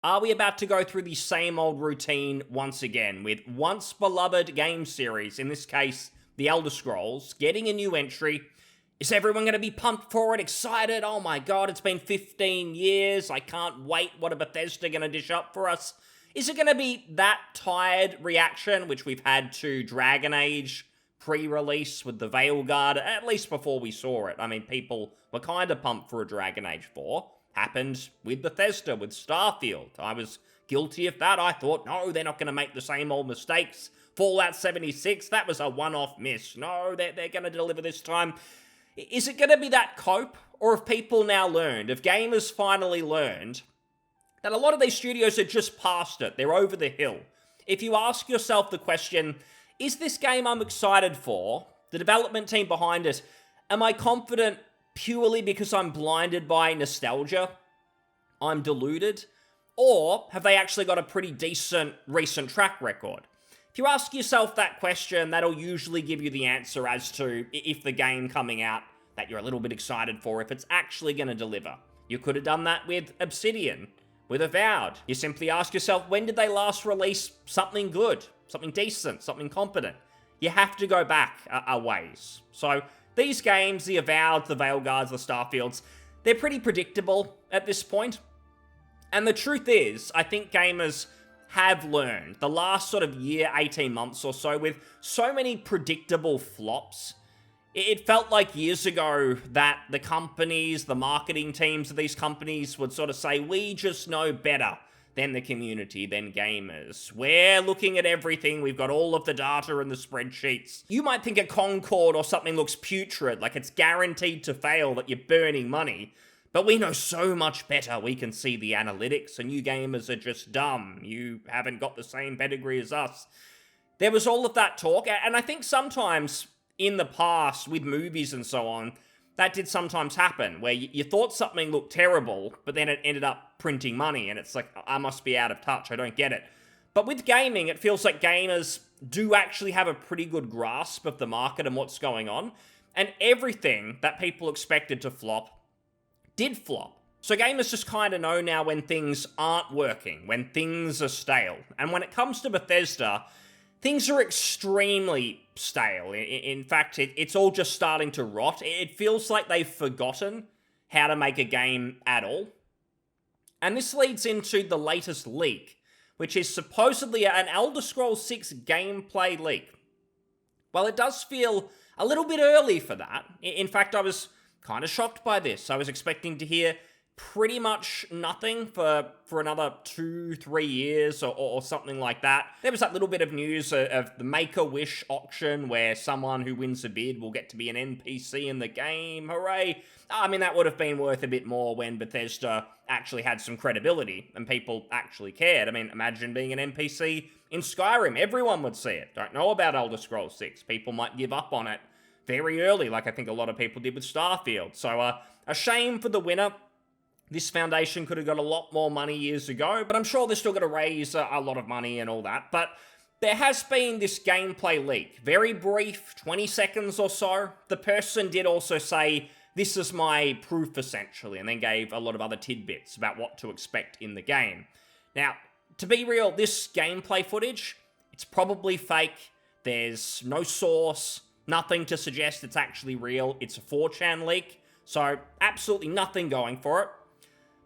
Are we about to go through the same old routine once again, with once beloved game series, in this case, The Elder Scrolls, getting a new entry? Is everyone going to be pumped for it, excited? Oh my god, it's been 15 years, I can't wait, what are Bethesda going to dish up for us? Is it going to be that tired reaction, which we've had to Dragon Age pre-release with the Veilguard, at least before we saw it? I mean, people were kind of pumped for a Dragon Age 4. Happened with Bethesda, with Starfield. I was guilty of that. I thought, no, they're not going to make the same old mistakes. Fallout 76, that was a one-off miss. No, they're going to deliver this time. Is it going to be that cope? Or have people now learned, have gamers finally learned, that a lot of these studios are just past it? They're over the hill. If you ask yourself the question, is this game I'm excited for, the development team behind it, am I confident purely because I'm blinded by nostalgia? I'm deluded? Or have they actually got a pretty decent recent track record? If you ask yourself that question, that'll usually give you the answer as to if the game coming out that you're a little bit excited for, if it's actually going to deliver. You could have done that with Obsidian, with Avowed. You simply ask yourself, when did they last release something good, something decent, something competent? You have to go back a ways. So these games, the Avowed, the Veilguards, the Starfields, they're pretty predictable at this point. And the truth is, I think gamers have learned the last sort of year, 18 months or so, with so many predictable flops. It felt like years ago that the companies, the marketing teams of these companies would sort of say, we just know better than the community, than gamers. We're looking at everything, we've got all of the data and the spreadsheets. You might think a Concord or something looks putrid, like it's guaranteed to fail, that you're burning money. But we know so much better, we can see the analytics, and you gamers are just dumb. You haven't got the same pedigree as us. There was all of that talk, and I think sometimes in the past, with movies and so on, that did sometimes happen, where you thought something looked terrible, but then it ended up printing money, and it's like, I must be out of touch, I don't get it. But with gaming, it feels like gamers do actually have a pretty good grasp of the market and what's going on, and everything that people expected to flop did flop. So gamers just kind of know now when things aren't working, when things are stale. And when it comes to Bethesda, things are extremely stale. In fact, it's all just starting to rot. It feels like they've forgotten how to make a game at all. And this leads into the latest leak, which is supposedly an Elder Scrolls 6 gameplay leak. Well, it does feel a little bit early for that. In fact, I was kind of shocked by this. I was expecting to hear pretty much nothing for another 2-3 years or something like that. There was that little bit of news of the Make-A-Wish auction where someone who wins a bid will get to be an NPC in the game. Hooray! I mean, that would have been worth a bit more when Bethesda actually had some credibility and people actually cared. I mean, imagine being an NPC in Skyrim. Everyone would see it. Don't know about Elder Scrolls 6. People might give up on it very early, like I think a lot of people did with Starfield. So, a shame for the winner. This foundation could have got a lot more money years ago, but I'm sure they're still going to raise a lot of money and all that. But there has been this gameplay leak. Very brief, 20 seconds or so. The person did also say, this is my proof, essentially, and then gave a lot of other tidbits about what to expect in the game. Now, to be real, this gameplay footage, it's probably fake. There's no source, nothing to suggest it's actually real. It's a 4chan leak, so absolutely nothing going for it.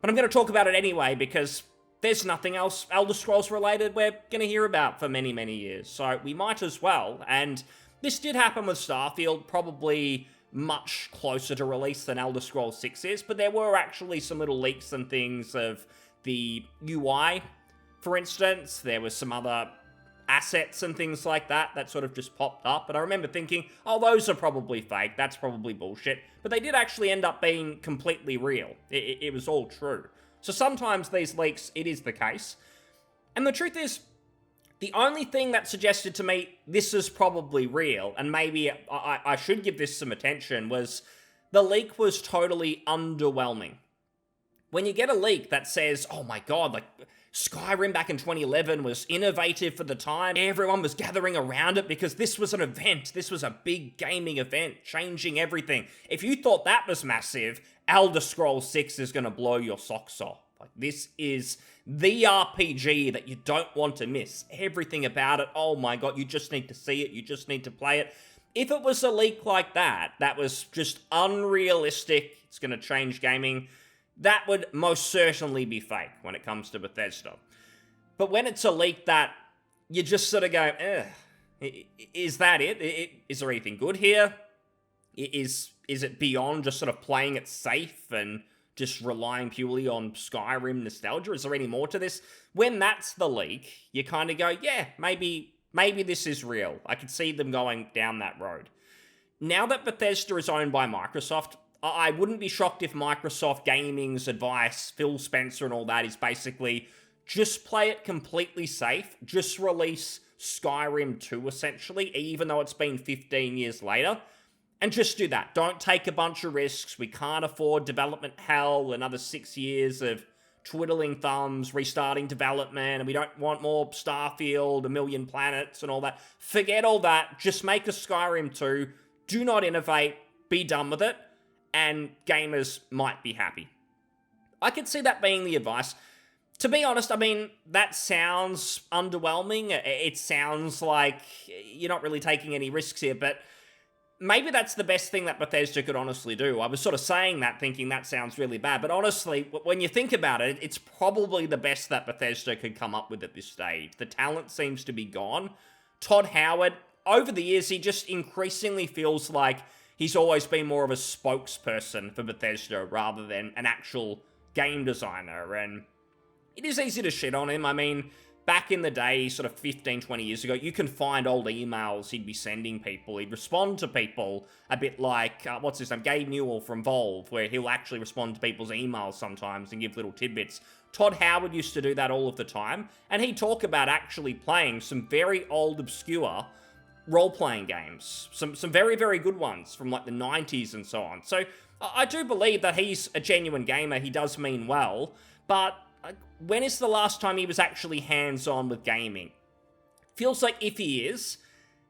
But I'm going to talk about it anyway because there's nothing else Elder Scrolls related we're going to hear about for many, many years. So we might as well. And this did happen with Starfield, probably much closer to release than Elder Scrolls 6 is. But there were actually some little leaks and things of the UI, for instance. There was some other assets and things like that sort of just popped up. And I remember thinking, oh, those are probably fake. That's probably bullshit. But they did actually end up being completely real. It was all true. So sometimes these leaks, it is the case. And the truth is, the only thing that suggested to me this is probably real, and maybe I should give this some attention, was the leak was totally underwhelming. When you get a leak that says, oh my god, like Skyrim back in 2011 was innovative for the time. Everyone was gathering around it because this was an event. This was a big gaming event, changing everything. If you thought that was massive, Elder Scrolls 6 is going to blow your socks off. Like, this is the RPG that you don't want to miss. Everything about it, oh my god, you just need to see it, you just need to play it. If it was a leak like that was just unrealistic, it's going to change gaming, that would most certainly be fake when it comes to Bethesda. But when it's a leak that you just sort of go, is that it? Is there anything good here? Is it beyond just sort of playing it safe and just relying purely on Skyrim nostalgia? Is there any more to this? When that's the leak, you kind of go, yeah, maybe this is real. I could see them going down that road. Now that Bethesda is owned by Microsoft, I wouldn't be shocked if Microsoft Gaming's advice, Phil Spencer and all that, is basically just play it completely safe, just release Skyrim 2 essentially, even though it's been 15 years later, and just do that. Don't take a bunch of risks. We can't afford development hell, another 6 years of twiddling thumbs, restarting development, and we don't want more Starfield, a million planets and all that. Forget all that. Just make a Skyrim 2. Do not innovate. Be done with it. And gamers might be happy. I could see that being the advice. To be honest, I mean, that sounds underwhelming. It sounds like you're not really taking any risks here, but maybe that's the best thing that Bethesda could honestly do. I was sort of saying that, thinking that sounds really bad, but honestly, when you think about it, it's probably the best that Bethesda could come up with at this stage. The talent seems to be gone. Todd Howard, over the years, he just increasingly feels like he's always been more of a spokesperson for Bethesda rather than an actual game designer, and it is easy to shit on him. I mean, back in the day, sort of 15, 20 years ago, you can find old emails he'd be sending people. He'd respond to people a bit like, what's his name, Gabe Newell from Valve, where he'll actually respond to people's emails sometimes and give little tidbits. Todd Howard used to do that all of the time, and he'd talk about actually playing some very old, obscure role-playing games. Some very, very good ones from like the 90s and so on. So I do believe that he's a genuine gamer. He does mean well, but when is the last time he was actually hands-on with gaming? Feels like if he is,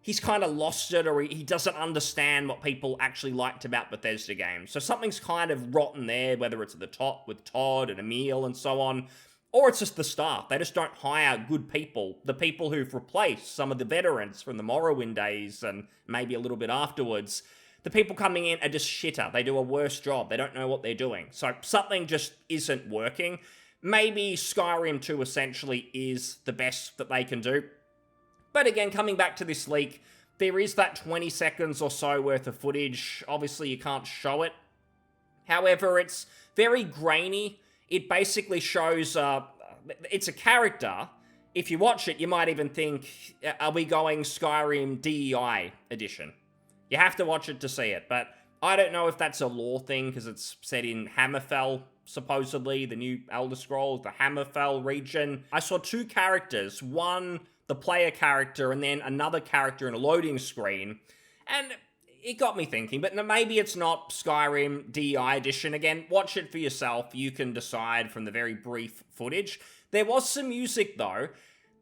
he's kind of lost it, or he doesn't understand what people actually liked about Bethesda games. So something's kind of rotten there, whether it's at the top with Todd and Emil and so on, or it's just the staff. They just don't hire good people. The people who've replaced some of the veterans from the Morrowind days and maybe a little bit afterwards, the people coming in are just shitter. They do a worse job. They don't know what they're doing. So something just isn't working. Maybe Skyrim 2 essentially is the best that they can do. But again, coming back to this leak, there is that 20 seconds or so worth of footage. Obviously, you can't show it. However, it's very grainy. It basically shows, it's a character. If you watch it, you might even think, are we going Skyrim DEI edition? You have to watch it to see it, but I don't know if that's a lore thing, because it's set in Hammerfell, supposedly, the new Elder Scrolls, the Hammerfell region. I saw two characters, one, the player character, and then another character in a loading screen, and it got me thinking, but maybe it's not Skyrim DEI edition. Again, watch it for yourself. You can decide from the very brief footage. There was some music, though.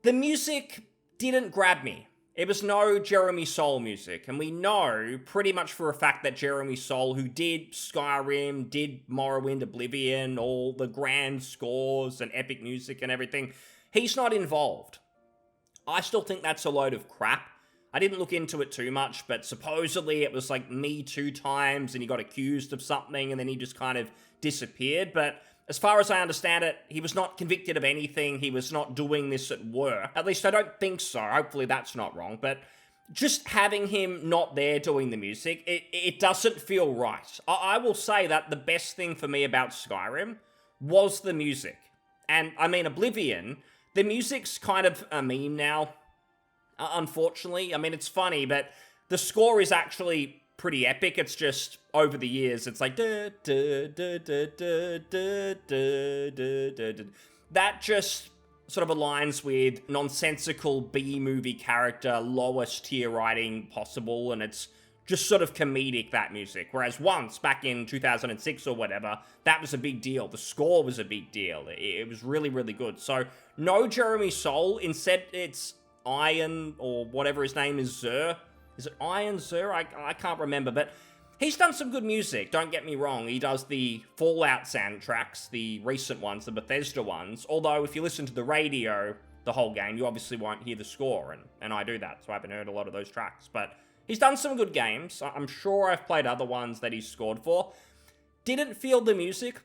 The music didn't grab me. It was no Jeremy Soule music, and we know pretty much for a fact that Jeremy Soule, who did Skyrim, did Morrowind, Oblivion, all the grand scores and epic music and everything, he's not involved. I still think that's a load of crap. I didn't look into it too much, but supposedly it was like Me Too times, and he got accused of something, and then he just kind of disappeared, but as far as I understand it, he was not convicted of anything. He was not doing this at work. At least I don't think so. Hopefully that's not wrong. But just having him not there doing the music, it doesn't feel right. I will say that the best thing for me about Skyrim was the music. And I mean, Oblivion, the music's kind of a meme now, unfortunately. I mean, it's funny, but the score is actually pretty epic. It's just over the years, it's like that just sort of aligns with nonsensical B-movie character, lowest tier writing possible, and it's just sort of comedic, that music. Whereas once, back in 2006 or whatever, that was a big deal. The score was a big deal. It was really, really good. So, no Jeremy Soule. Instead, it's Iron, or whatever his name is, Zur. Is it Iron Zur? I can't remember, but He's done some good music, don't get me wrong. He does the Fallout soundtracks, the recent ones, the Bethesda ones. Although, if you listen to the radio the whole game, you obviously won't hear the score, and I do that, so I haven't heard a lot of those tracks. But he's done some good games. I'm sure I've played other ones that he's scored for. Didn't feel the music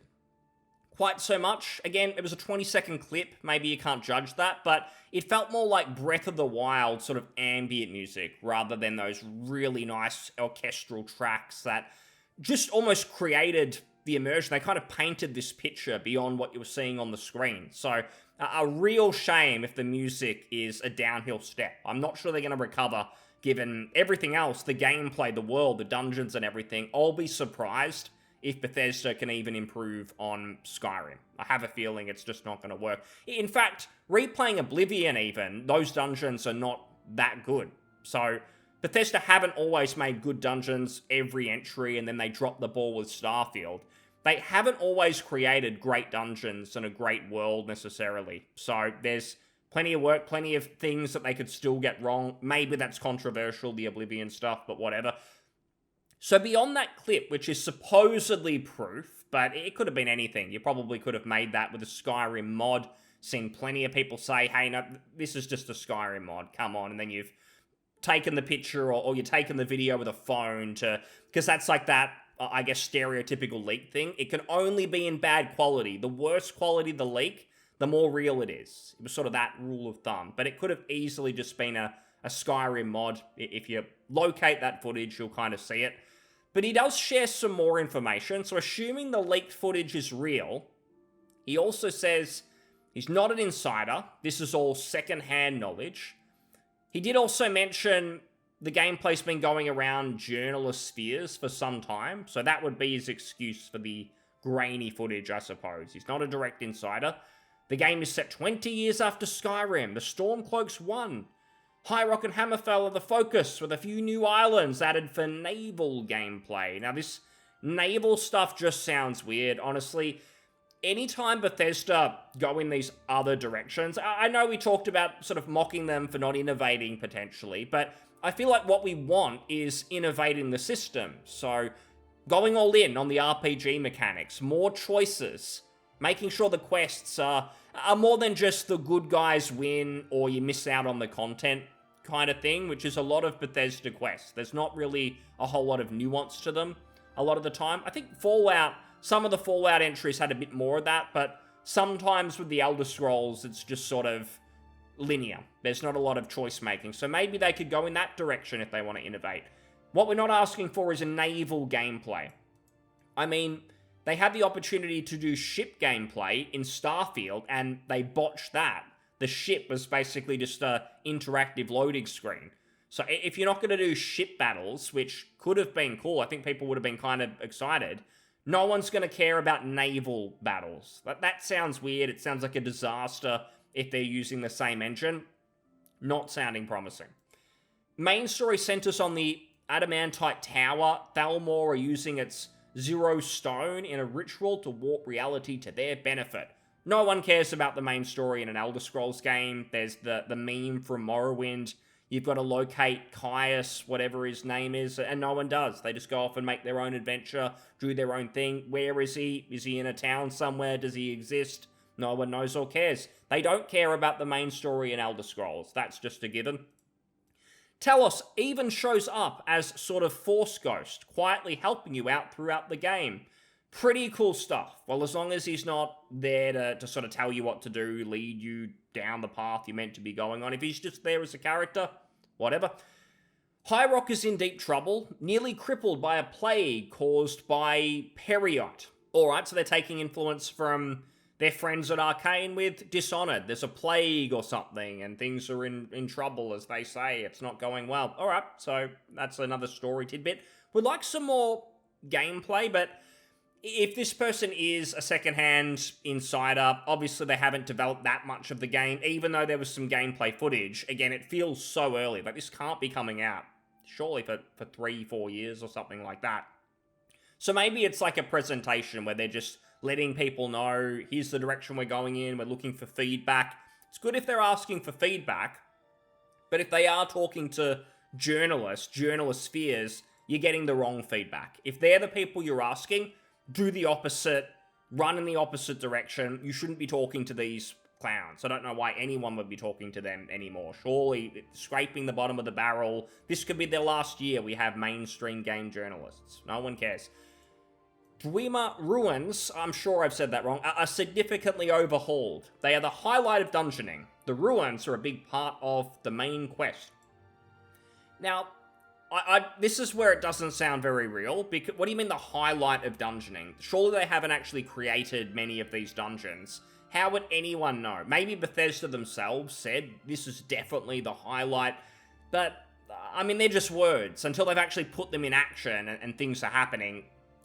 quite so much. Again, it was a 20-second clip. Maybe you can't judge that, but it felt more like Breath of the Wild sort of ambient music rather than those really nice orchestral tracks that just almost created the immersion. They kind of painted this picture beyond what you were seeing on the screen. So a real shame if the music is a downhill step. I'm not sure they're going to recover given everything else, the gameplay, the world, the dungeons and everything. I'll be surprised if Bethesda can even improve on Skyrim. I have a feeling it's just not going to work. In fact, replaying Oblivion even, those dungeons are not that good. So Bethesda haven't always made good dungeons every entry and then they drop the ball with Starfield. They haven't always created great dungeons and a great world necessarily. So there's plenty of work, plenty of things that they could still get wrong. Maybe that's controversial, the Oblivion stuff, but whatever. So beyond that clip, which is supposedly proof, but it could have been anything. You probably could have made that with a Skyrim mod. Seen plenty of people say, hey, no, this is just a Skyrim mod, come on. And then you've taken the picture or you've taken the video with a phone to, because that's like that, I guess, stereotypical leak thing. It can only be in bad quality. The worse quality the leak, the more real it is. It was sort of that rule of thumb. But it could have easily just been a Skyrim mod. If you locate that footage, you'll kind of see it. But he does share some more information, so assuming the leaked footage is real, he also says he's not an insider, this is all second-hand knowledge. He did also mention the gameplay's been going around journalist spheres for some time, so that would be his excuse for the grainy footage, I suppose. He's not a direct insider. The game is set 20 years after Skyrim, the Stormcloaks won. High Rock and Hammerfell are the focus, with a few new islands added for naval gameplay. Now, this naval stuff just sounds weird, honestly. Anytime Bethesda go in these other directions, I know we talked about sort of mocking them for not innovating potentially, but I feel like what we want is innovating the system. So, going all in on the RPG mechanics, more choices, making sure the quests are more than just the good guys win or you miss out on the content kind of thing, which is a lot of Bethesda quests. There's not really a whole lot of nuance to them a lot of the time. I think Fallout, some of the Fallout entries had a bit more of that, but sometimes with the Elder Scrolls, it's just sort of linear. There's not a lot of choice making. So maybe they could go in that direction if they want to innovate. What we're not asking for is a naval gameplay. I mean, they had the opportunity to do ship gameplay in Starfield, and they botched that. The ship was basically just an interactive loading screen. So if you're not going to do ship battles, which could have been cool, I think people would have been kind of excited, no one's going to care about naval battles. That sounds weird. It sounds like a disaster if they're using the same engine. Not sounding promising. Main story centers on the Adamantite Tower. Thalmor are using its Zero Stone in a ritual to warp reality to their benefit. No one cares about the main story in an Elder Scrolls game. There's the meme from Morrowind. You've got to locate Caius, whatever his name is, and no one does. They just go off and make their own adventure, do their own thing. Where is he? Is he in a town somewhere? Does he exist? No one knows or cares. They don't care about the main story in Elder Scrolls. That's just a given. Talos even shows up as sort of Force Ghost, quietly helping you out throughout the game. Pretty cool stuff. Well, as long as he's not there to sort of tell you what to do, lead you down the path you're meant to be going on. If he's just there as a character, whatever. High Rock is in deep trouble, nearly crippled by a plague caused by Periot. Alright, so they're taking influence from their friends at Arcane with Dishonored. There's a plague or something, and things are in trouble, as they say. It's not going well. Alright, so that's another story tidbit. We'd like some more gameplay, but if this person is a second-hand insider, obviously they haven't developed that much of the game, even though there was some gameplay footage. Again, it feels so early. Like, this can't be coming out, surely for 3-4 years or something like that. So maybe it's like a presentation where they're just letting people know, here's the direction we're going in, we're looking for feedback. It's good if they're asking for feedback, but if they are talking to journalist spheres, you're getting the wrong feedback. If they're the people you're asking, do the opposite, run in the opposite direction. You shouldn't be talking to these clowns. I don't know why anyone would be talking to them anymore. Surely, scraping the bottom of the barrel, this could be their last year we have mainstream game journalists. No one cares. Dwemer Ruins, I'm sure I've said that wrong, are significantly overhauled. They are the highlight of dungeoning. The ruins are a big part of the main quest. Now, this is where it doesn't sound very real, because what do you mean the highlight of dungeoning? Surely they haven't actually created many of these dungeons. How would anyone know? Maybe Bethesda themselves said this is definitely the highlight, but, I mean, they're just words. Until they've actually put them in action and things are happening,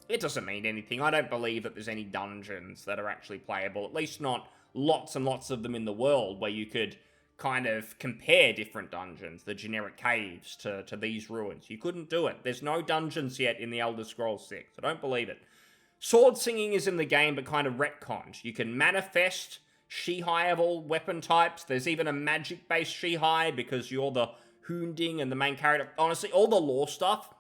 it doesn't mean anything. I don't believe that there's any dungeons that are actually playable, at least not lots and lots of them in the world where you could kind of compare different dungeons, the generic caves, to these ruins. You couldn't do it. There's no dungeons yet in the Elder Scrolls 6. I don't believe it. Sword singing is in the game, but kind of retconned. You can manifest Shihai of all weapon types. There's even a magic-based Shihai because you're the Hoonding and the main character. Honestly, all the lore stuff,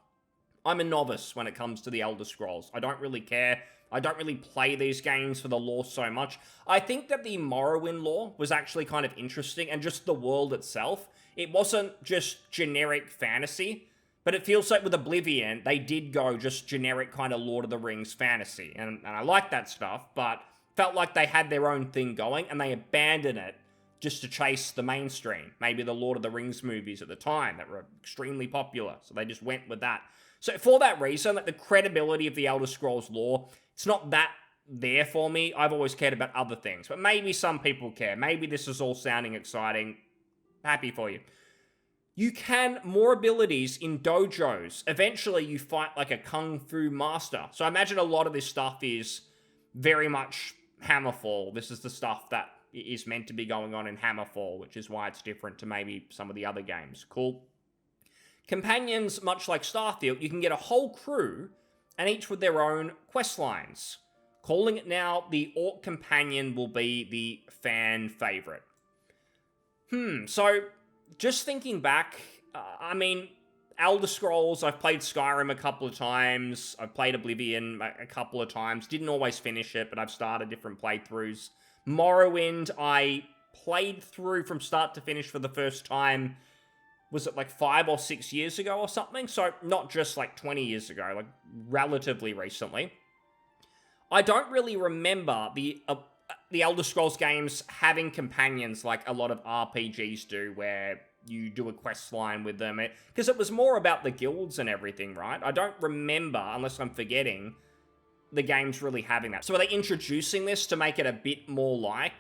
I'm a novice when it comes to the Elder Scrolls. I don't really care. I don't really play these games for the lore so much. I think that the Morrowind lore was actually kind of interesting, and just the world itself. It wasn't just generic fantasy, but it feels like with Oblivion, they did go just generic kind of Lord of the Rings fantasy. And I like that stuff, but felt like they had their own thing going, and they abandoned it just to chase the mainstream. Maybe the Lord of the Rings movies at the time that were extremely popular, so they just went with that. So for that reason, like the credibility of the Elder Scrolls lore, it's not that there for me. I've always cared about other things, but maybe some people care. Maybe this is all sounding exciting. Happy for you. You can more abilities in dojos. Eventually, you fight like a kung fu master. So I imagine a lot of this stuff is very much Hammerfall. This is the stuff that is meant to be going on in Hammerfall, which is why it's different to maybe some of the other games. Cool. Companions, much like Starfield, you can get a whole crew, and each with their own quest lines. Calling it now the Orc Companion will be the fan favorite. So just thinking back, I mean, Elder Scrolls, I've played Skyrim a couple of times, I've played Oblivion a couple of times, didn't always finish it, but I've started different playthroughs. Morrowind, I played through from start to finish for the first time, was it like 5 or 6 years ago or something? So not just like 20 years ago, like relatively recently. I don't really remember the Elder Scrolls games having companions like a lot of RPGs do, where you do a quest line with them. Because it was more about the guilds and everything, right? I don't remember, unless I'm forgetting, the games really having that. So are they introducing this to make it a bit more like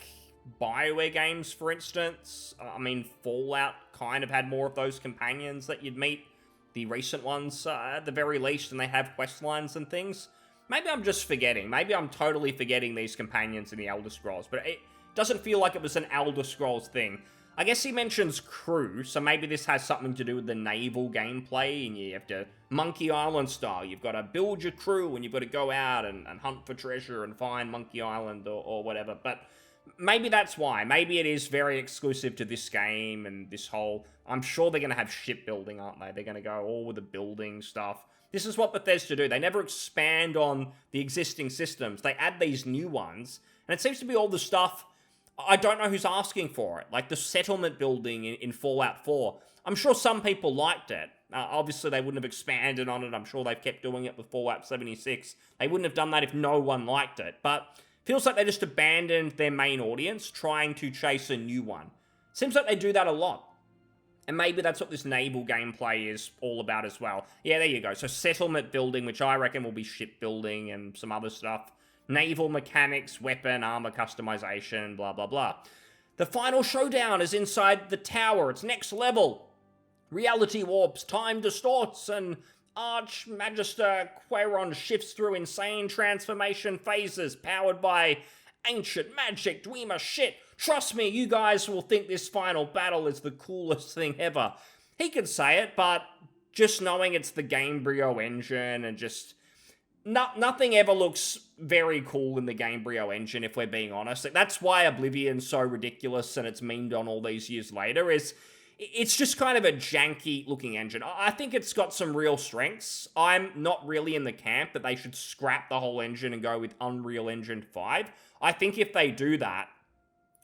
BioWare games, for instance? I mean, Fallout kind of had more of those companions that you'd meet. The recent ones, at the very least, and they have quest lines and things. Maybe I'm just forgetting. Maybe I'm totally forgetting these companions in the Elder Scrolls, but it doesn't feel like it was an Elder Scrolls thing. I guess he mentions crew, so maybe this has something to do with the naval gameplay, and you have to, Monkey Island style, you've got to build your crew, and you've got to go out and hunt for treasure and find Monkey Island or whatever, but maybe that's why. Maybe it is very exclusive to this game and this whole... I'm sure they're going to have shipbuilding, aren't they? They're going to go all with the building stuff. This is what Bethesda do. They never expand on the existing systems. They add these new ones, and it seems to be all the stuff... I don't know who's asking for it. Like the settlement building in Fallout 4. I'm sure some people liked it. Obviously, they wouldn't have expanded on it. I'm sure they've kept doing it with Fallout 76. They wouldn't have done that if no one liked it. But feels like they just abandoned their main audience, trying to chase a new one. Seems like they do that a lot. And maybe that's what this naval gameplay is all about as well. Yeah, there you go. So settlement building, which I reckon will be shipbuilding and some other stuff. Naval mechanics, weapon, armor customization, blah, blah, blah. The final showdown is inside the tower. It's next level. Reality warps, time distorts, and Archmagister Quairon shifts through insane transformation phases powered by ancient magic, Dwemer shit. Trust me, you guys will think this final battle is the coolest thing ever. He could say it, but just knowing it's the Gamebryo engine and just... nothing ever looks very cool in the Gamebryo engine, if we're being honest. Like, that's why Oblivion's so ridiculous and it's memed on all these years later, is It's just kind of a janky looking engine. I think it's got some real strengths. I'm not really in the camp that they should scrap the whole engine and go with Unreal Engine 5. I think if they do that,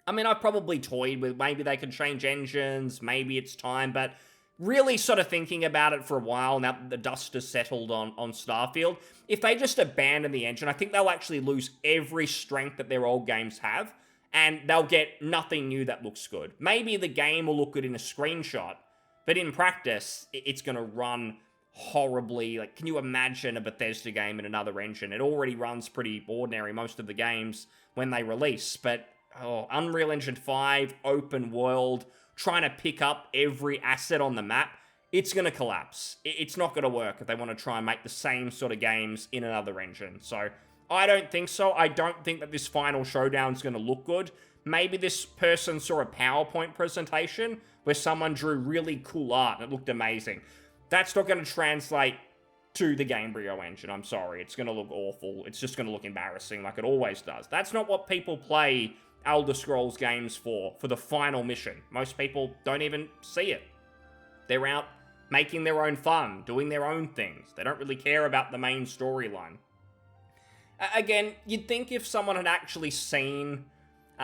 I mean, I've probably toyed with maybe they could change engines, maybe it's time, but really sort of thinking about it for a while now that the dust has settled on Starfield. If they just abandon the engine, I think they'll actually lose every strength that their old games have, and they'll get nothing new that looks good. Maybe the game will look good in a screenshot, but in practice, it's going to run horribly. Like, can you imagine a Bethesda game in another engine? It already runs pretty ordinary, most of the games, when they release, but Unreal Engine 5, open world, trying to pick up every asset on the map, it's going to collapse. It's not going to work if they want to try and make the same sort of games in another engine. So I don't think so. I don't think that this final showdown is going to look good. Maybe this person saw a PowerPoint presentation where someone drew really cool art and it looked amazing. That's not going to translate to the Gamebryo engine. I'm sorry. It's going to look awful. It's just going to look embarrassing like it always does. That's not what people play Elder Scrolls games for the final mission. Most people don't even see it. They're out making their own fun, doing their own things. They don't really care about the main storyline. Again, you'd think if someone had actually seen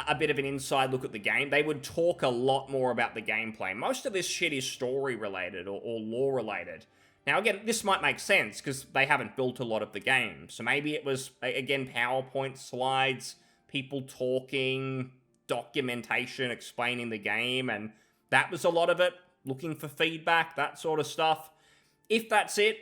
a bit of an inside look at the game, they would talk a lot more about the gameplay. Most of this shit is story related or lore related. Now again, this might make sense because they haven't built a lot of the game. So maybe it was, again, PowerPoint slides, people talking, documentation explaining the game, and that was a lot of it, looking for feedback, that sort of stuff. If that's it,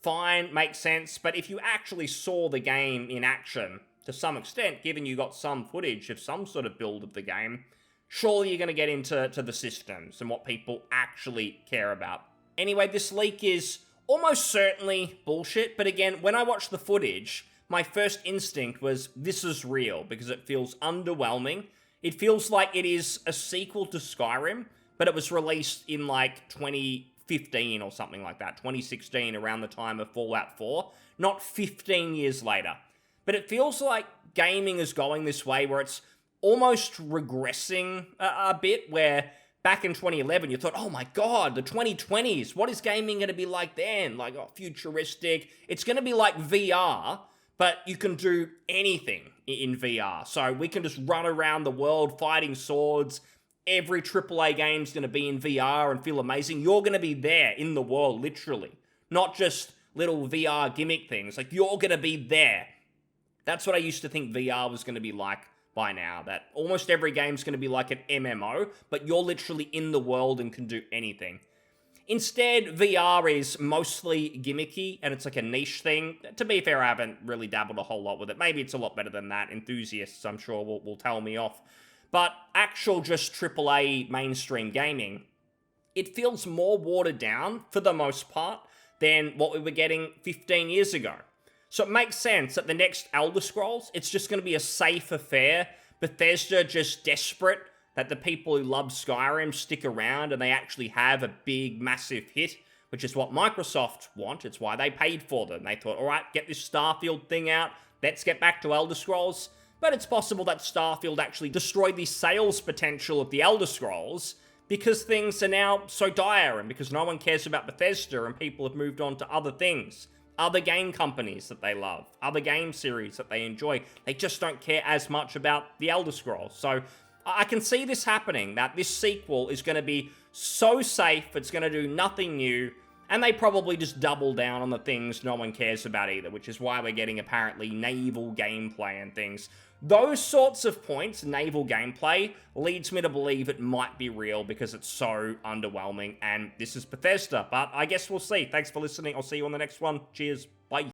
fine, makes sense, but if you actually saw the game in action, to some extent, given you got some footage of some sort of build of the game, surely you're going to get into the systems and what people actually care about. Anyway, this leak is almost certainly bullshit, but again, when I watched the footage, my first instinct was, this is real, because it feels underwhelming. It feels like it is a sequel to Skyrim, but it was released in like 2015 or something like that, 2016, around the time of Fallout 4, not 15 years later. But it feels like gaming is going this way where it's almost regressing a bit, where back in 2011, you thought, oh my god, the 2020s, what is gaming going to be like then? Like, futuristic. It's going to be like VR, but you can do anything in VR. So we can just run around the world fighting swords. Every AAA game's going to be in VR and feel amazing. You're going to be there in the world, literally. Not just little VR gimmick things. Like, you're going to be there. That's what I used to think VR was going to be like by now. That almost every game's going to be like an MMO, but you're literally in the world and can do anything. Instead, VR is mostly gimmicky, and it's like a niche thing. To be fair, I haven't really dabbled a whole lot with it. Maybe it's a lot better than that. Enthusiasts, I'm sure, will tell me off. But actual just AAA mainstream gaming, it feels more watered down, for the most part, than what we were getting 15 years ago. So it makes sense that the next Elder Scrolls, it's just going to be a safe affair. Bethesda just desperate that the people who love Skyrim stick around and they actually have a big, massive hit, which is what Microsoft want. It's why they paid for them. They thought, all right, get this Starfield thing out. Let's get back to Elder Scrolls. But it's possible that Starfield actually destroyed the sales potential of the Elder Scrolls because things are now so dire and because no one cares about Bethesda and people have moved on to other things. Other game companies that they love, other game series that they enjoy. They just don't care as much about the Elder Scrolls. So I can see this happening, that this sequel is going to be so safe, it's going to do nothing new, and they probably just double down on the things no one cares about either, which is why we're getting apparently naval gameplay and things. Those sorts of points, naval gameplay, leads me to believe it might be real because it's so underwhelming, and this is Bethesda, but I guess we'll see. Thanks for listening. I'll see you on the next one. Cheers. Bye.